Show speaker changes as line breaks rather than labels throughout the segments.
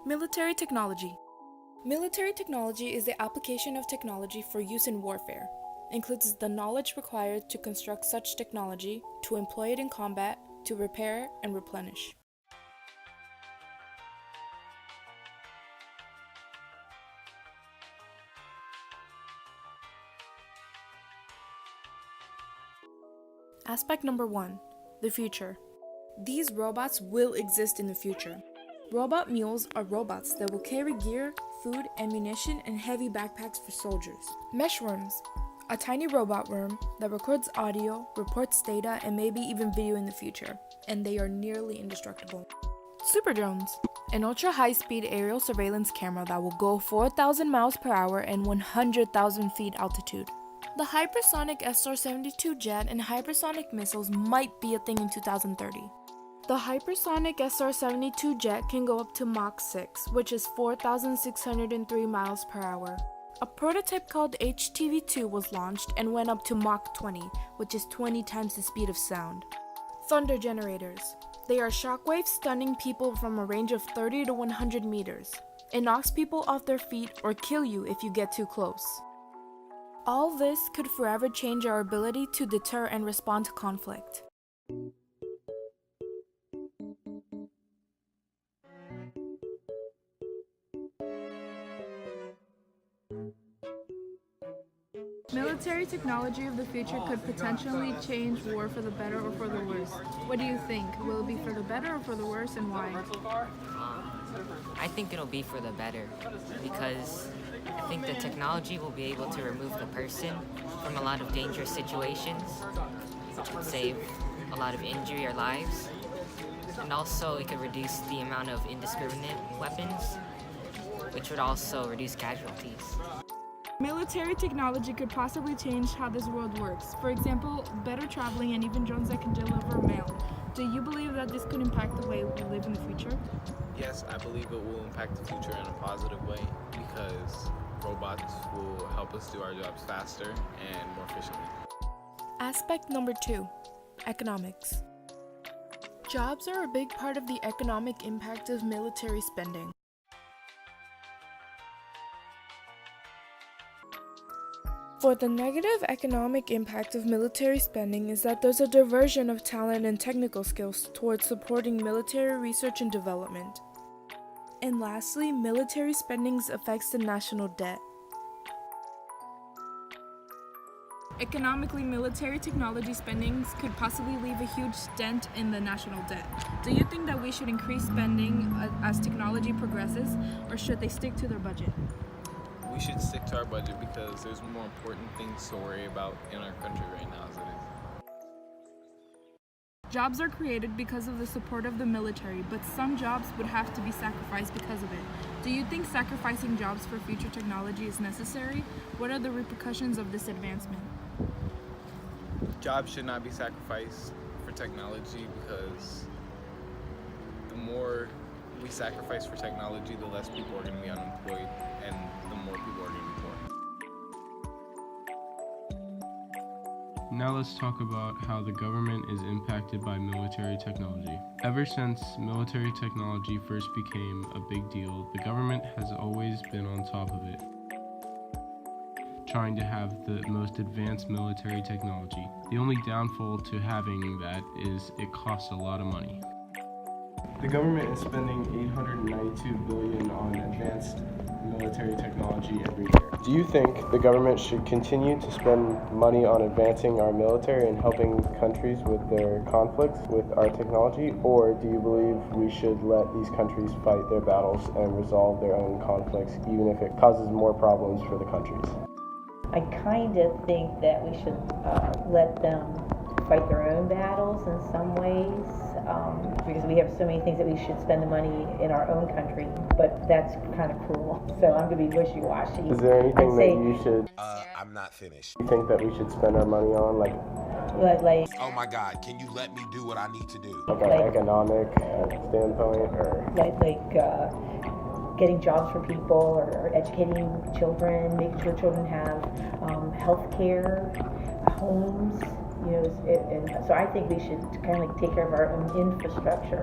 Military technology. Military technology is the application of technology for use in warfare. Includes the knowledge required to construct such technology, to employ it in combat, to repair and replenish. Aspect number 1. The future. These robots will exist in the future. Robot mules are robots that will carry gear, food, ammunition, and heavy backpacks for soldiers. Meshworms, a tiny robot worm that records audio, reports data, and maybe even video in the future, and they are nearly indestructible. Super drones, an ultra-high-speed aerial surveillance camera that will go 4,000 miles per hour and 100,000 feet altitude. The hypersonic SR-72 jet and hypersonic missiles might be a thing in 2030. The hypersonic SR-72 jet can go up to Mach 6, which is 4,603 miles per hour. A prototype called HTV-2 was launched and went up to Mach 20, which is 20 times the speed of sound. Thunder generators. They are shockwaves stunning people from a range of 30 to 100 meters. It knocks people off their feet or kill you if you get too close. All this could forever change our ability to deter and respond to conflict. Military technology of the future could potentially change war for the better or for the worse. What do you think? Will it be for the better or for the worse, and why?
I think it'll be for the better, because I think the technology will be able to remove the person from a lot of dangerous situations, which could save a lot of injury or lives, and also it could reduce the amount of indiscriminate weapons, which would also reduce casualties.
Military technology could possibly change how this world works. For example, better traveling and even drones that can deliver mail. Do you believe that this could impact the way we live in the future?
Yes, I believe it will impact the future in a positive way because robots will help us do our jobs faster and more efficiently.
Aspect number 2. Economics. Jobs are a big part of the economic impact of military spending. For the negative economic impact of military spending is that there's a diversion of talent and technical skills towards supporting military research and development. And lastly, military spending affects the national debt. Economically, military technology spending could possibly leave a huge dent in the national debt. Do you think that we should increase spending as technology progresses, or should they stick to their budget?
We should stick to our budget because there's more important things to worry about in our country right now as it is.
Jobs are created because of the support of the military, but some jobs would have to be sacrificed because of it. Do you think sacrificing jobs for future technology is necessary? What are the repercussions of this advancement?
Jobs should not be sacrificed for technology because the more we sacrifice for technology, the less people are going to be unemployed and the more people are going to be poor.
Now let's talk about how the government is impacted by military technology. Ever since military technology first became a big deal, the government has always been on top of it, trying to have the most advanced military technology. The only downfall to having that is it costs a lot of money. The government is spending $892 billion on advanced military technology every year. Do you think the government should continue to spend money on advancing our military and helping countries with their conflicts with our technology, or do you believe we should let these countries fight their battles and resolve their own conflicts, even if it causes more problems for the countries?
I kind of think that we should let them fight their own battles in some ways, because we have so many things that we should spend the money in our own country, but that's kind of cruel. So I'm going to be wishy-washy.
Is there anything that you should...
I'm not finished.
You think that we should spend our money on, like
Oh my God, can you let me do what I need to do?
an economic standpoint, or...
Getting jobs for people, or educating children, making sure children have health care, homes, and so I think we should kind of take care of our own infrastructure.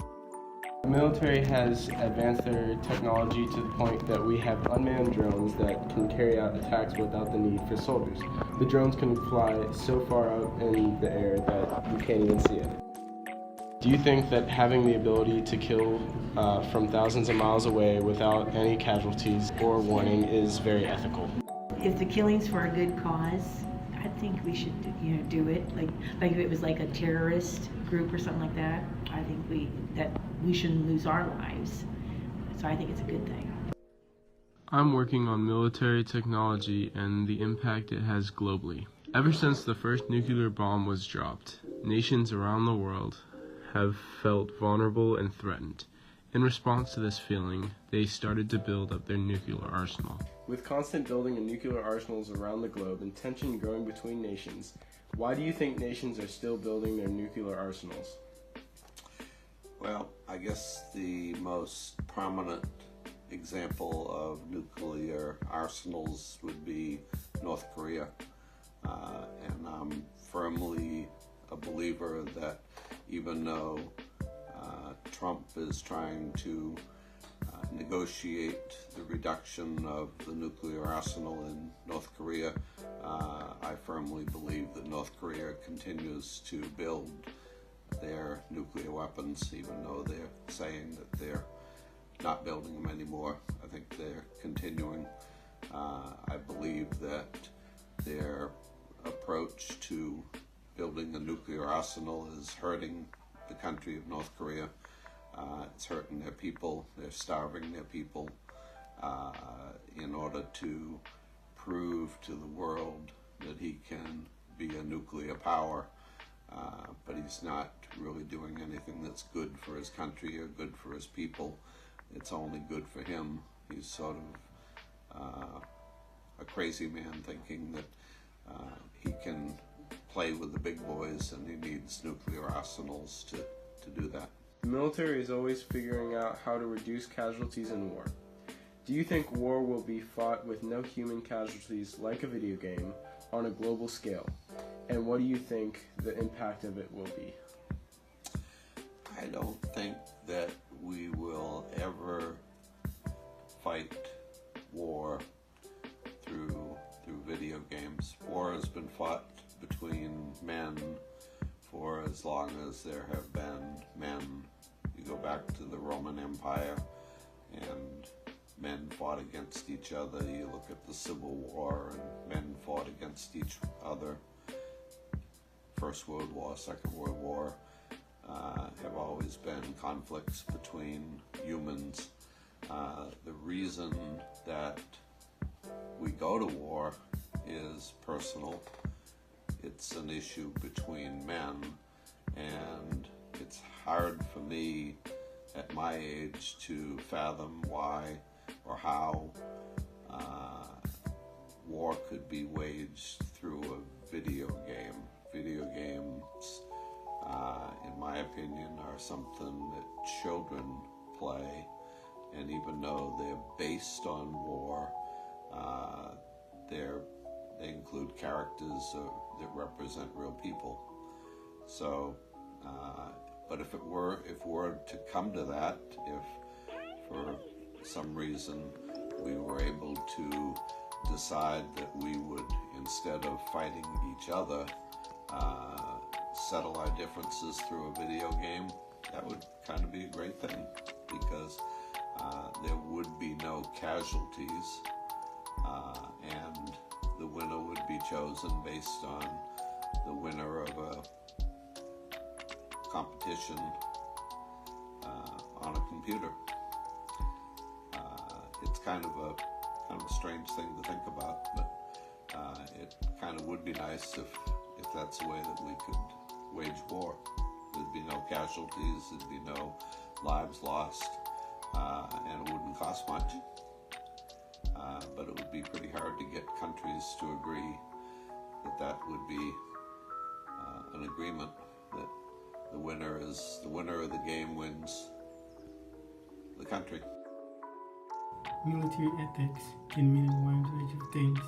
The military has advanced their technology to the point that we have unmanned drones that can carry out attacks without the need for soldiers. The drones can fly so far up in the air that you can't even see it. Do you think that having the ability to kill from thousands of miles away without any casualties or warning is very ethical?
If the killing's for a good cause, I think we should, do it. Like if it was like a terrorist group or something like that, I think we shouldn't lose our lives. So I think it's a good thing.
I'm working on military technology and the impact it has globally. Ever since the first nuclear bomb was dropped, nations around the world have felt vulnerable and threatened. In response to this feeling, they started to build up their nuclear arsenal. With constant building of nuclear arsenals around the globe and tension growing between nations, why do you think nations are still building their nuclear arsenals?
Well, I guess the most prominent example of nuclear arsenals would be North Korea. And I'm firmly a believer that even though Trump is trying to negotiate the reduction of the nuclear arsenal in North Korea, I firmly believe that North Korea continues to build their nuclear weapons, even though they're saying that they're not building them anymore. I think they're continuing. I believe that their approach to building a nuclear arsenal is hurting the country of North Korea. It's hurting their people. They're starving their people in order to prove to the world that he can be a nuclear power. But he's not really doing anything that's good for his country or good for his people. It's only good for him. He's sort of a crazy man thinking that he can play with the big boys and he needs nuclear arsenals to do that.
The military is always figuring out how to reduce casualties in war. Do you think war will be fought with no human casualties like a video game on a global scale? And what do you think the impact of it will be?
I don't think that we will ever fight war through video games. War has been fought between men for as long as there have been men. You go back to the Roman Empire and men fought against each other. You look at the Civil War and men fought against each other. First World War, Second World War have always been conflicts between humans. The reason that we go to war is personal. It's an issue between men, and it's hard for me at my age to fathom why or how war could be waged through a video game. Video games, in my opinion, are something that children play, and even though they're based on war, they include characters that represent real people. So, but if it were to come to that, if for some reason we were able to decide that we would, instead of fighting each other, settle our differences through a video game, that would kind of be a great thing, because there would be no casualties, and the winner would be chosen based on the winner of a competition on a computer. It's kind of a strange thing to think about, but it kind of would be nice if that's the way that we could wage war. There'd be no casualties, there'd be no lives lost, and it wouldn't cost much. But it would be pretty hard to get countries to agree that would be an agreement, that the winner of the game wins the country.
Military ethics can mean a wide range of things.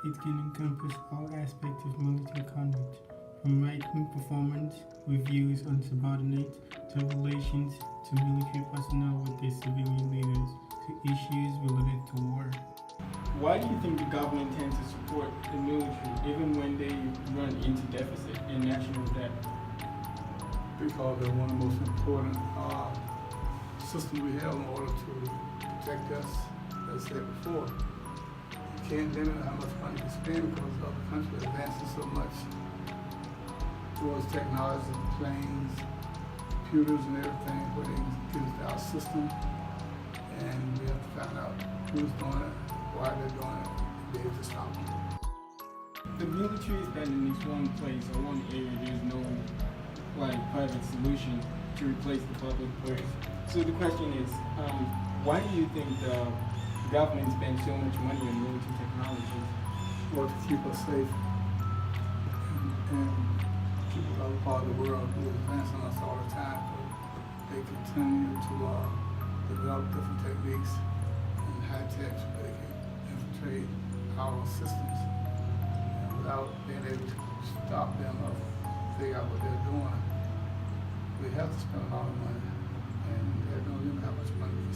It can encompass all aspects of military conduct, from right-wing performance, reviews on subordinates, to relations to military personnel with their civilian leaders to issues related to war. Why do you think the government tends to support the military even when they run into deficit and national debt?
Because they're one of the most important systems we have in order to protect us, as I said before. You can't limit how much money you spend because other countries are advancing so much towards technology, planes, computers and everything, where they can get into our system. And we have to find out who's doing it, why they're doing it, and be able to stop them.
The military is that in this one place or one area, there's no private solution to replace the public purse. So the question is, why do you think the government spends so much money on military technologies?
Well, to keep us safe and people in other part of the world who are advancing us all the time, but they continue to develop different techniques and high tech so they can infiltrate our systems without being able to stop them or figure out what they're doing. We have to spend a lot of money, and there's no limit how much money we